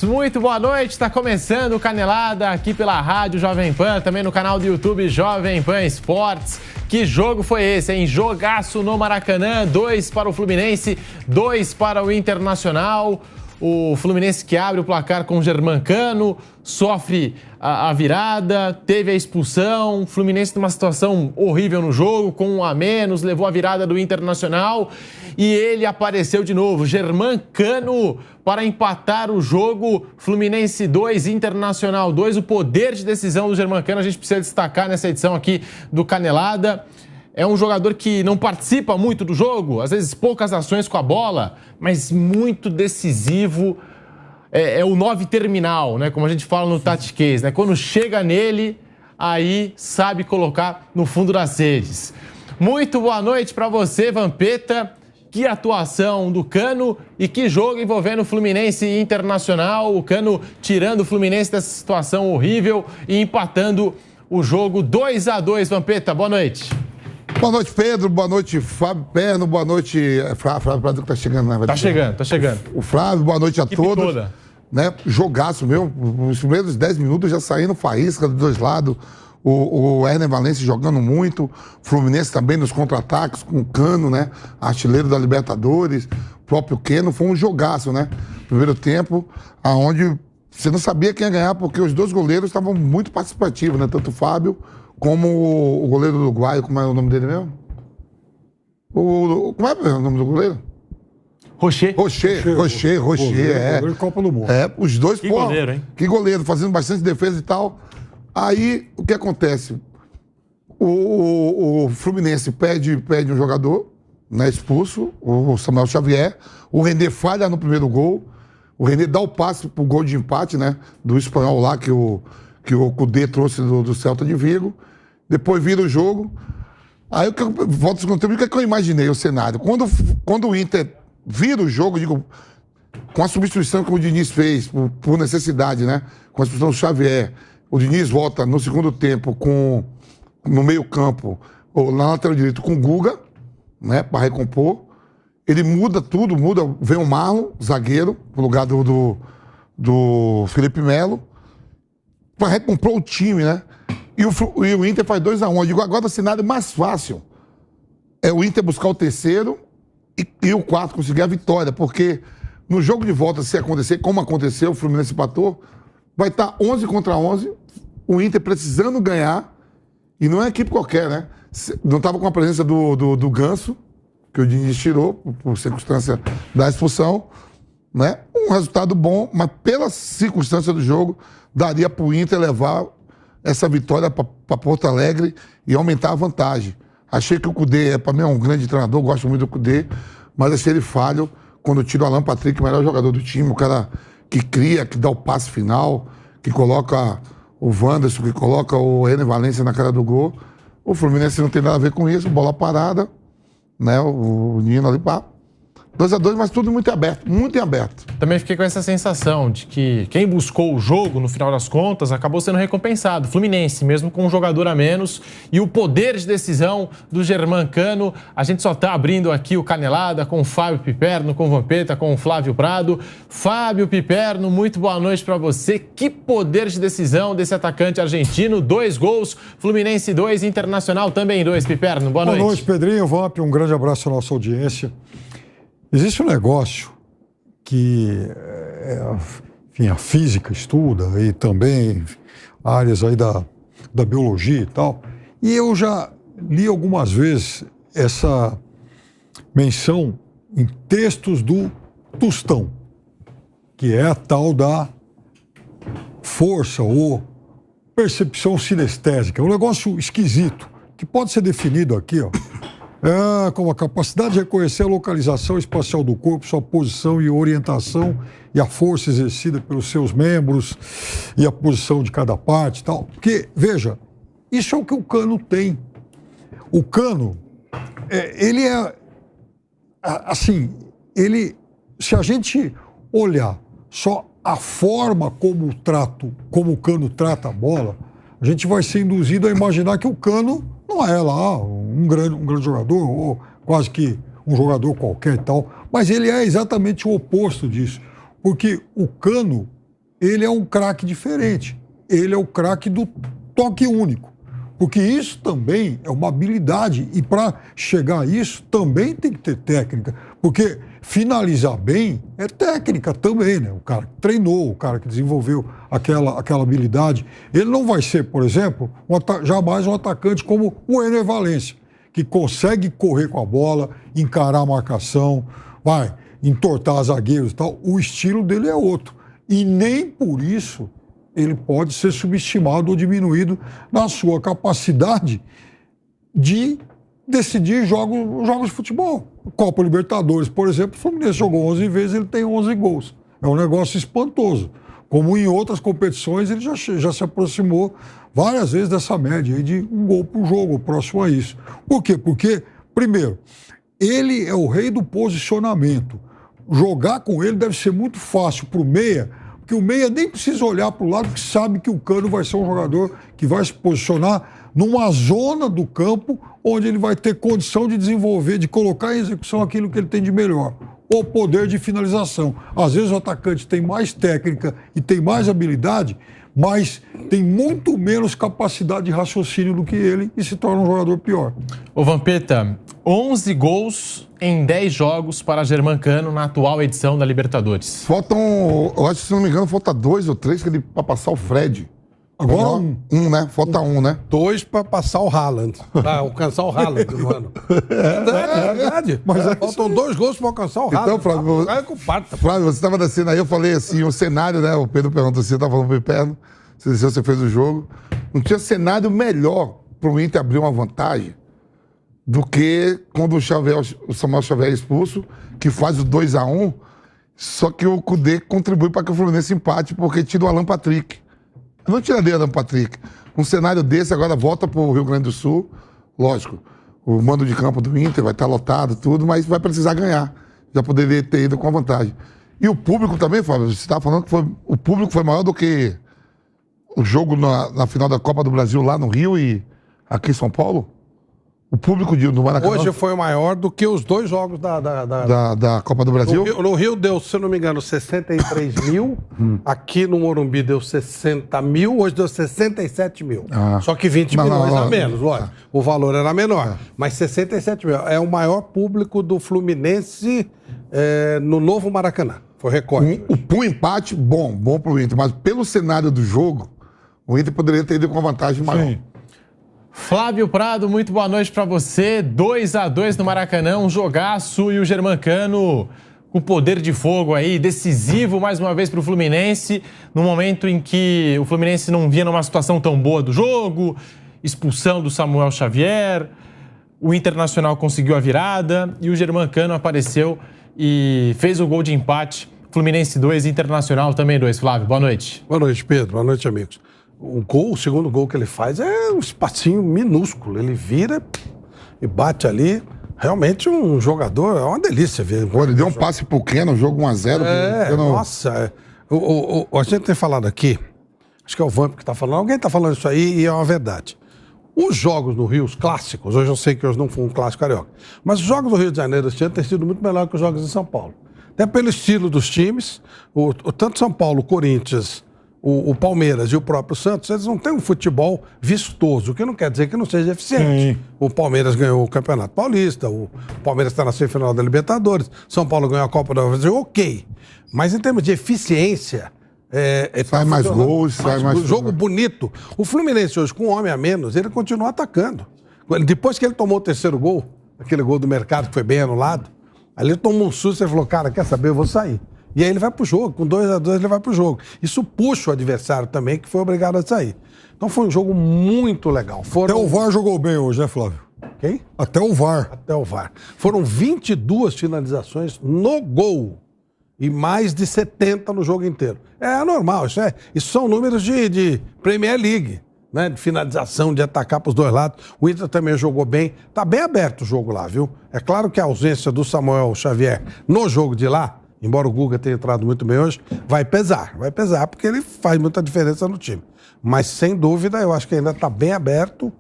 Muito boa noite, está começando o Canelada aqui pela Rádio Jovem Pan, também no canal do YouTube Jovem Pan Esportes. Que jogo foi esse, hein? Jogaço no Maracanã, 2 para o Fluminense, 2 para o Internacional. O Fluminense que abre o placar com o Germancano, sofre a virada, teve a expulsão. O Fluminense numa situação horrível no jogo, com 1 a menos, levou a virada do Internacional e ele apareceu de novo. Germancano para empatar o jogo. Fluminense 2, Internacional 2. O poder de decisão do Germancano a gente precisa destacar nessa edição aqui do Canelada. É um jogador que não participa muito do jogo, às vezes poucas ações com a bola, mas muito decisivo. É o 9 terminal, né? Como a gente fala no tatiquês, né? Quando chega nele, aí sabe colocar no fundo das redes. Muito boa noite para você, Vampeta. Que atuação do Cano e que jogo envolvendo Fluminense e Internacional. O Cano tirando o Fluminense dessa situação horrível e empatando o jogo 2 a 2, Vampeta. Boa noite. Boa noite, Pedro. Boa noite, Fábio Perno. Boa noite, Flávio Prado, que tá chegando, né? Tá chegando. O Flávio, boa noite a todos. Toda. Né? Jogaço mesmo. Os primeiros 10 minutos já saindo faísca dos dois lados. O Herner Valencia jogando muito. Fluminense também nos contra-ataques, com o Cano, né? Artilheiro da Libertadores. O próprio Keno. Foi um jogaço, né? Primeiro tempo, aonde você não sabia quem ia ganhar, porque os dois goleiros estavam muito participativos, né? Tanto o Fábio como o goleiro do Uruguai, como é o nome dele mesmo? Como é o nome do goleiro? Rocher, é. Copa do Mundo. É, os dois, que goleiro, hein? Que goleiro, fazendo bastante defesa e tal. Aí, o que acontece? O Fluminense pede um jogador, né, expulso, o Samuel Xavier. O René falha no primeiro gol. O René dá o passe pro gol de empate, né, do espanhol lá, que o Cudê trouxe do Celta de Vigo. Depois vira o jogo. Aí eu volto ao segundo tempo. O que é que eu imaginei o cenário? Quando o Inter vira o jogo, digo, com a substituição que o Diniz fez, por necessidade, né? Com a substituição do Xavier, o Diniz volta no segundo tempo no meio-campo, ou na lateral direito, com o Guga, né? Para recompor. Ele muda tudo, vem o Marlon, zagueiro, no lugar do Felipe Melo, para recompor o time, né? E o Inter faz 2 a 1. Eu digo, agora o cenário mais fácil é o Inter buscar o terceiro e o quarto conseguir a vitória, porque no jogo de volta, se acontecer, como aconteceu, o Fluminense empatou, vai estar 11 contra 11, o Inter precisando ganhar, e não é equipe qualquer, né? Não estava com a presença do Ganso, que o Diniz tirou, por circunstância da expulsão, né? Um resultado bom, mas pela circunstância do jogo, daria para o Inter levar essa vitória para Porto Alegre e aumentar a vantagem. Achei que o Cudê, para mim, é um grande treinador, gosto muito do Cudê, mas achei ele falho quando tira o Alan Patrick, o melhor jogador do time, o cara que cria, que dá o passe final, que coloca o Wanderson, que coloca o Herner Valencia na cara do gol. O Fluminense não tem nada a ver com isso, bola parada, né? O Nino ali, pá. 2 a 2, mas tudo muito aberto, muito em aberto. Também fiquei com essa sensação de que quem buscou o jogo, no final das contas, acabou sendo recompensado. Fluminense, mesmo com um jogador a menos. E o poder de decisão do Germancano. A gente só está abrindo aqui o Canelada com o Fábio Piperno, com o Vampeta, com o Flávio Prado. Fábio Piperno, muito boa noite para você. Que poder de decisão desse atacante argentino. 2 gols, Fluminense 2, Internacional também 2. Piperno, boa noite. Boa noite, Pedrinho, Vamp. Um grande abraço à nossa audiência. Existe um negócio que, enfim, a física estuda e também áreas aí da biologia e tal. E eu já li algumas vezes essa menção em textos do Tostão, que é a tal da força ou percepção sinestésica. É um negócio esquisito, que pode ser definido aqui, ó. Como a capacidade de reconhecer a localização espacial do corpo, sua posição e orientação e a força exercida pelos seus membros e a posição de cada parte e tal. Porque, veja, isso é o que o Cano tem. O Cano, ele é, assim, se a gente olhar só a forma como o Cano trata a bola, a gente vai ser induzido a imaginar que o Cano não é lá um grande jogador, ou quase que um jogador qualquer e tal, mas ele é exatamente o oposto disso. Porque o Cano, ele é um craque diferente. Ele é o craque do toque único. Porque isso também é uma habilidade. E para chegar a isso, também tem que ter técnica. Porque finalizar bem é técnica também, né? O cara que treinou, o cara que desenvolveu aquela habilidade. Ele não vai ser, por exemplo, jamais um atacante como o Ener Valencia, que consegue correr com a bola, encarar a marcação, vai entortar zagueiros e tal. O estilo dele é outro. E nem por isso ele pode ser subestimado ou diminuído na sua capacidade de decidir jogos de futebol. Copa Libertadores, por exemplo, o Fluminense jogou 11 vezes, ele tem 11 gols. É um negócio espantoso. Como em outras competições, ele já se aproximou várias vezes dessa média aí de um gol por jogo, próximo a isso. Por quê? Porque, primeiro, ele é o rei do posicionamento. Jogar com ele deve ser muito fácil para o meia, que o meia nem precisa olhar para o lado, porque sabe que o Cano vai ser um jogador que vai se posicionar numa zona do campo onde ele vai ter condição de desenvolver, de colocar em execução aquilo que ele tem de melhor, o poder de finalização. Às vezes o atacante tem mais técnica e tem mais habilidade, mas tem muito menos capacidade de raciocínio do que ele e se torna um jogador pior. Ô Vampeta, 11 gols em 10 jogos para Germancano na atual edição da Libertadores. Faltam, eu acho que se não me engano, falta 2 ou 3 para passar o Fred. Agora né? Falta um, né? 2 para passar o Haaland, para alcançar o Haaland no ano. É verdade. Mas faltam 2 gols para alcançar o Haaland. Então, Flávio, Flávio, você estava descendo aí, eu falei assim, o cenário, né? O Pedro perguntou se você estava falando pro Perno, se você fez o jogo. Não tinha cenário melhor para o Inter abrir uma vantagem do que quando o Samuel Xavier é expulso, que faz o 2-1, só que o Kudê contribui para que o Fluminense empate, porque tira o Alan Patrick. Eu não tiraria o Alan Patrick. Um cenário desse, agora volta para o Rio Grande do Sul, lógico, o mando de campo do Inter vai estar lotado, tudo, mas vai precisar ganhar. Já poderia ter ido com a vantagem. E o público também, Fábio, você estava falando que o público foi maior do que o jogo na final da Copa do Brasil lá no Rio e aqui em São Paulo? O público do Maracanã... Hoje foi maior do que os 2 jogos da Copa do Brasil? No Rio deu, se eu não me engano, 63 mil. Aqui no Morumbi deu 60 mil. Hoje deu 67 mil. Só que 20 milhões a menos, lógico. O valor era menor. Mas 67 mil. É o maior público do Fluminense no novo Maracanã. Foi recorde. O empate, bom pro Inter. Mas pelo cenário do jogo, o Inter poderia ter ido com uma vantagem maior. Sim. Flávio Prado, muito boa noite para você. 2-2 no Maracanã, um jogaço e o Germancano com poder de fogo aí, decisivo mais uma vez para o Fluminense, no momento em que o Fluminense não vinha numa situação tão boa do jogo, expulsão do Samuel Xavier, o Internacional conseguiu a virada e o Germancano apareceu e fez o gol de empate. Fluminense 2, Internacional também 2. Flávio, boa noite. Boa noite, Pedro. Boa noite, amigos. O segundo gol que ele faz é um espacinho minúsculo. Ele vira e bate ali. Realmente um jogador, é uma delícia ver. Pô, ele deu um passe pro Keno, jogo 1-0. Nossa. A gente tem falado aqui, acho que é o Vamp que está falando, alguém está falando isso aí e é uma verdade. Os jogos no Rio, os clássicos, hoje eu sei que hoje não foi um clássico carioca, mas os jogos do Rio de Janeiro este ano têm sido muito melhor que os jogos de São Paulo. Até pelo estilo dos times, tanto São Paulo, Corinthians, o Palmeiras e o próprio Santos, eles não têm um futebol vistoso, o que não quer dizer que não seja eficiente. Sim. O Palmeiras ganhou o Campeonato Paulista, o Palmeiras está na semifinal da Libertadores, São Paulo ganhou a Copa da Brasil, ok. Mas em termos de eficiência... sai mais gols, sai mais... Jogo bonito. O Fluminense hoje, com um homem a menos, ele continua atacando. Depois que ele tomou o terceiro gol, aquele gol do Mercado que foi bem anulado, aí ele tomou um susto e falou, cara, quer saber, eu vou sair. E aí ele vai pro jogo, com 2-2 ele vai pro jogo. Isso puxa o adversário também, que foi obrigado a sair. Então foi um jogo muito legal. Até o VAR jogou bem hoje, né, Flávio? Quem? Até o VAR. Até o VAR. Foram 22 finalizações no gol e mais de 70 no jogo inteiro. É normal, isso são números de Premier League, né? De finalização, de atacar pros 2 lados. O Inter também jogou bem. Tá bem aberto o jogo lá, viu? É claro que a ausência do Samuel Xavier no jogo de lá, embora o Guga tenha entrado muito bem hoje, vai pesar porque ele faz muita diferença no time. Mas, sem dúvida, eu acho que ainda está bem aberto.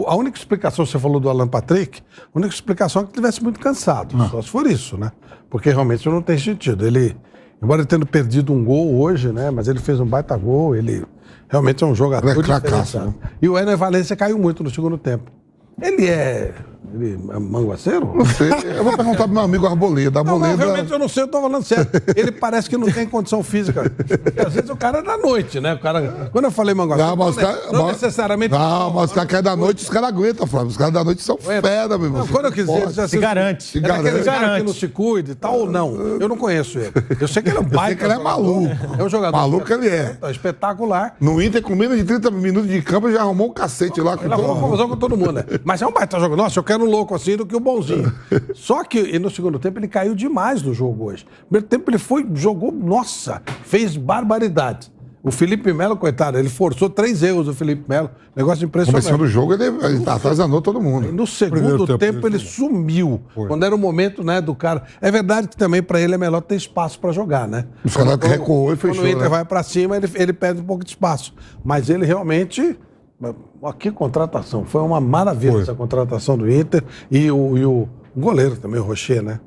A única explicação, você falou do Alan Patrick, a única explicação é que ele estivesse muito cansado, só se for isso, né? Porque realmente não tem sentido. embora ele tendo perdido um gol hoje, né? Mas ele fez um baita gol, ele realmente é um jogador diferenciado. E o Ener Valencia caiu muito no segundo tempo. Ele é manguaceiro? Não sei. Eu vou perguntar pro meu amigo Arboleda. Não, realmente eu não sei, eu tô falando sério. Ele parece que não tem condição física. Porque às vezes o cara é da noite, né? O cara, quando eu falei manguaceiro, não necessariamente... Não, mas os caras que é da noite, os caras aguentam, Flávio. Os caras da noite são fera, meu irmão. Quando eu quiser... Se garante. Se garante. Cara que não se cuida e tal, ou não. Eu não conheço ele. Eu sei que ele é um baita. Eu sei que ele é maluco. É um jogador. Maluco ele é. Espetacular. No Inter, com menos de 30 minutos de campo, já arrumou um cacete lá. Ele arrumou confusão com todo mundo, né? Mas é um baita jogador. Nossa, eu quero um louco assim do que o bonzinho. Só que no segundo tempo ele caiu demais no jogo hoje. No primeiro tempo ele jogou, nossa, fez barbaridade. O Felipe Melo, coitado, ele forçou 3 erros do Felipe Melo. Negócio impressionante. Começando o jogo, ele atazanou todo mundo. No segundo tempo ele sumiu. Quando era o momento, né, do cara. É verdade que também para ele é melhor ter espaço para jogar, né? Os caras recuou e fechou. Quando o Inter vai para cima, ele perde um pouco de espaço. Mas ele realmente... Que contratação. Foi uma maravilha essa contratação do Inter. E o goleiro também, o Rocher, né?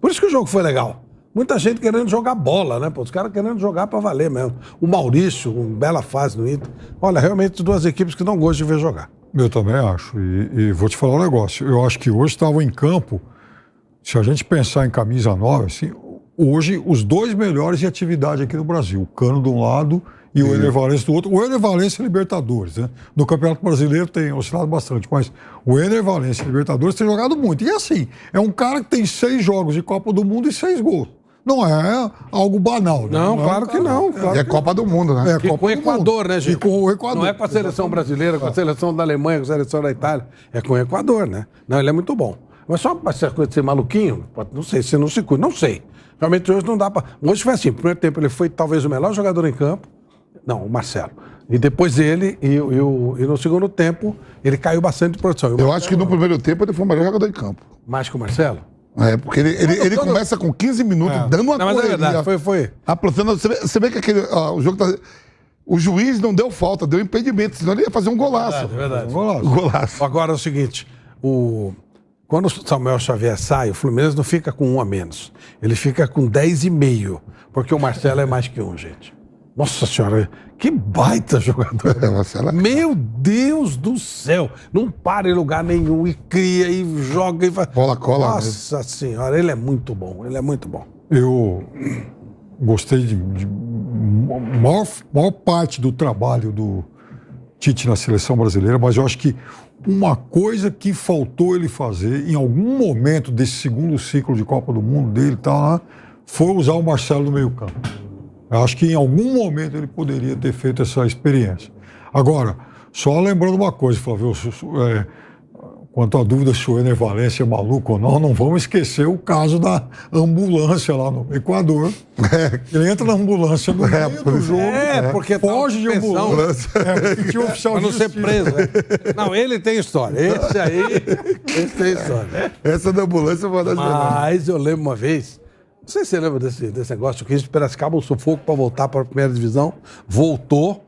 Por isso que o jogo foi legal. Muita gente querendo jogar bola, né? Pô, os caras querendo jogar pra valer mesmo. O Maurício, uma bela fase no Inter. Olha, realmente 2 equipes que não gostam de ver jogar. Eu também acho. E vou te falar um negócio. Eu acho que hoje estavam em campo, se a gente pensar em camisa 9, assim, hoje os 2 melhores de atividade aqui no Brasil. O Cano de um lado e o Ener Valencia do outro. O Ener Valencia é Libertadores, né? No Campeonato Brasileiro tem oscilado bastante, mas o Ener Valencia Libertadores tem jogado muito. E assim, é um cara que tem 6 jogos de Copa do Mundo e 6 gols. Não é algo banal, né? Não, claro que não. Claro é Copa do Mundo, né? E com o Equador, né, gente? E com o Equador. Não é com a seleção brasileira, com a seleção da Alemanha, com a seleção da Itália. É com o Equador, né? Não, ele é muito bom. Mas só pra essa coisa de ser maluquinho, não sei, se não se cuida, não sei. Realmente hoje não dá pra... Hoje foi assim, no primeiro tempo ele foi talvez o melhor jogador em campo. Não, o Marcelo. E depois ele, e no segundo tempo, ele caiu bastante de produção. Eu acho que no primeiro tempo ele foi o melhor jogador em campo. Mais que o Marcelo? É, porque ele começa com 15 minutos dando uma correria. Mas é verdade, foi. Você vê que o jogo tá... O juiz não deu falta, deu impedimento, senão ele ia fazer um golaço. Verdade. Golaço. Agora é o seguinte, quando o Samuel Xavier sai, o Fluminense não fica com 1 a menos. Ele fica com 10,5, porque o Marcelo é mais que 1, gente. Nossa senhora, que baita jogador. Meu Deus do céu. Não para em lugar nenhum e cria e joga e faz. Bola cola. Nossa senhora, ele é muito bom. Ele é muito bom. Eu gostei de maior parte do trabalho do Tite na seleção brasileira, mas eu acho que uma coisa que faltou ele fazer em algum momento desse segundo ciclo de Copa do Mundo dele foi usar o Marcelo no meio-campo. Eu acho que em algum momento ele poderia ter feito essa experiência. Agora, só lembrando uma coisa, Flávio, quanto à dúvida se o Ener Valencia é maluco ou não vamos esquecer o caso da ambulância lá no Equador. Ele entra na ambulância no meio do jogo. Porque foge de ambulância. Porque tinha um oficial pra não ser preso. Não, ele tem história. Esse tem história. Essa da ambulância foi uma das Mas eu lembro uma vez... Não sei se você lembra desse negócio, que a gente Piracicaba um sufoco para voltar para a primeira divisão, voltou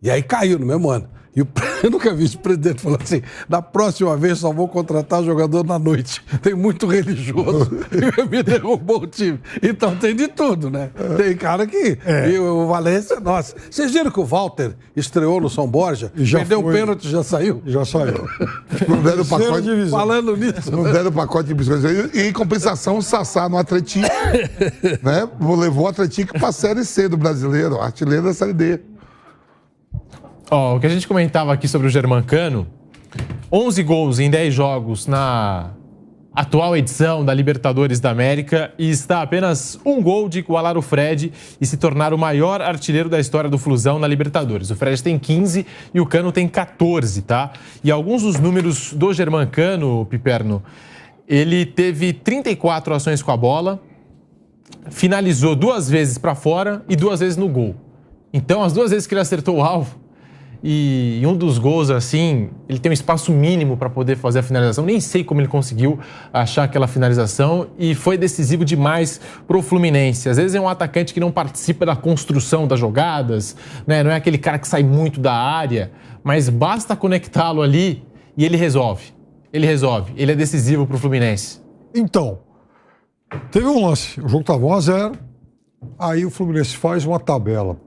e aí caiu no mesmo ano. E eu nunca vi esse presidente falando assim, da próxima vez só vou contratar jogador na noite. Tem muito religioso e me derrubou o time. Então tem de tudo, né? Tem cara que... E o Valencia, nossa. Vocês viram que o Walter estreou no São Borja? Perdeu um pênalti e já saiu? Já saiu. Não deram pacote. Falando nisso. Não deram pacote de biscoitos. E em compensação, o Sassá no Atlético, né? Levou o Atlético para a Série C do brasileiro, artilheiro da Série D. O que a gente comentava aqui sobre o Germancano, 11 gols em 10 jogos na atual edição da Libertadores da América e está a apenas 1 gol de igualar o Fred e se tornar o maior artilheiro da história do Flusão na Libertadores. O Fred tem 15 e o Cano tem 14, tá? E alguns dos números do Germancano, Piperno, ele teve 34 ações com a bola, finalizou 2 vezes para fora e 2 vezes no gol. Então, as 2 vezes que ele acertou o alvo, e um dos gols, assim, ele tem um espaço mínimo para poder fazer a finalização. Nem sei como ele conseguiu achar aquela finalização e foi decisivo demais para o Fluminense. Às vezes é um atacante que não participa da construção das jogadas, né? Não é aquele cara que sai muito da área, mas basta conectá-lo ali e ele resolve. Ele é decisivo para o Fluminense. Então, teve um lance. O jogo estava 1-0. Aí o Fluminense faz uma tabela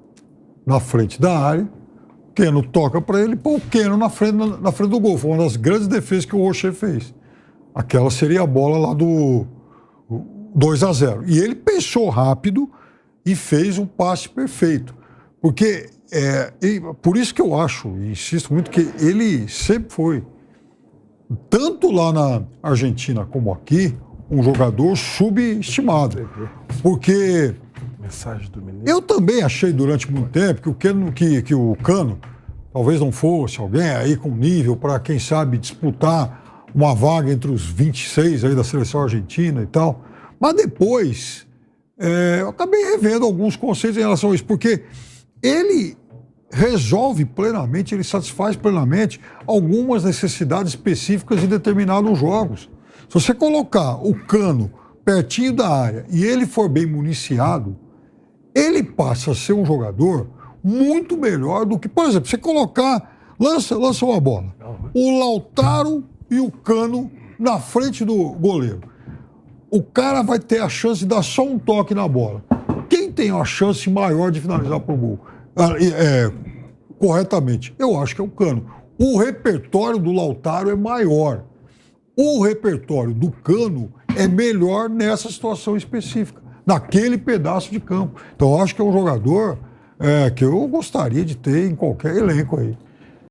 na frente da área, Keno toca para ele, põe o Keno na frente do gol. Foi uma das grandes defesas que o Rocher fez. Aquela seria a bola lá do 2-0. E ele pensou rápido e fez um passe perfeito. Porque, por isso que eu acho, e insisto muito, que ele sempre foi, tanto lá na Argentina como aqui, um jogador subestimado. Porque Mensagem do menino. eu também achei durante muito tempo que o Cano talvez não fosse alguém aí com nível para, quem sabe, disputar uma vaga entre os 26 aí da seleção argentina e tal. Mas depois eu acabei revendo alguns conceitos em relação a isso, porque ele resolve plenamente, ele satisfaz plenamente algumas necessidades específicas em determinados jogos. Se você colocar o Cano pertinho da área e ele for bem municiado, ele passa a ser um jogador muito melhor do que, por exemplo, você colocar, lança uma bola, o Lautaro e o Cano na frente do goleiro. O cara vai ter a chance de dar só um toque na bola. Quem tem a chance maior de finalizar pro gol? Corretamente, eu acho que é o Cano. O repertório do Lautaro é maior. O repertório do Cano é melhor nessa situação específica, naquele pedaço de campo. Então, eu acho que é um jogador que eu gostaria de ter em qualquer elenco aí.